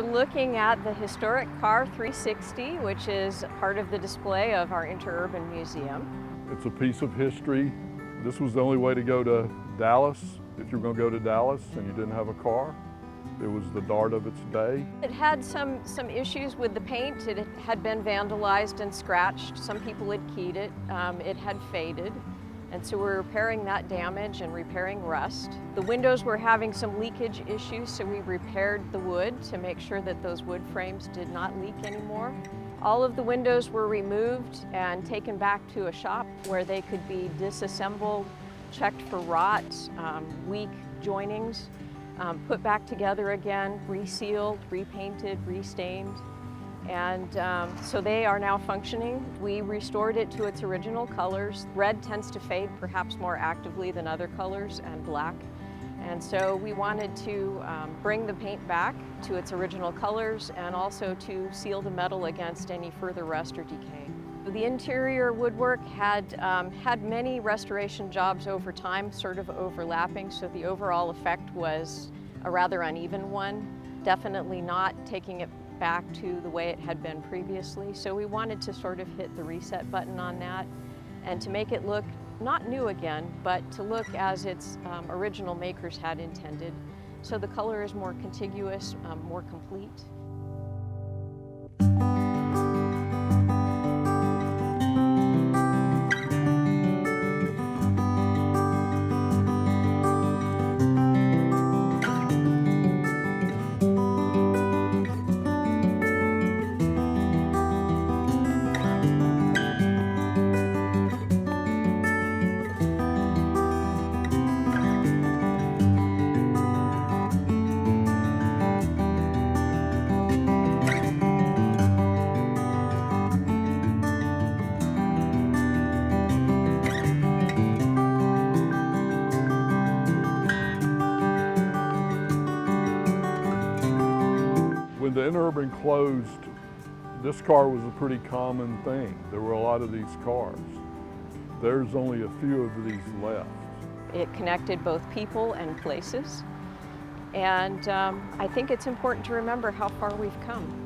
We're looking at the historic car 360, which is part of the display of our Interurban Museum. It's a piece of history. This was the only way to go to Dallas. If you were going to go to Dallas and you didn't have a car, it was the dart of its day. It had some issues with the paint. It had been vandalized and scratched. Some people had keyed it. It had faded. And so we're repairing that damage and repairing rust. The windows were having some leakage issues, so we repaired the wood to make sure that those wood frames did not leak anymore. All of the windows were removed and taken back to a shop where they could be disassembled, checked for rot, weak joinings, put back together again, resealed, repainted, restained. And so they are now functioning. We restored it to its original colors. Red tends to fade perhaps more actively than other colors, and black. And so we wanted to bring the paint back to its original colors and also to seal the metal against any further rust or decay. The interior woodwork had many restoration jobs over time, sort of overlapping, so the overall effect was a rather uneven one. Definitely not taking it back to the way it had been previously. So we wanted to sort of hit the reset button on that and to make it look not new again, but to look as its original makers had intended. So the color is more contiguous, more complete. When the Interurban closed, this car was a pretty common thing. There were a lot of these cars. There's only a few of these left. It connected both people and places. And I think it's important to remember how far we've come.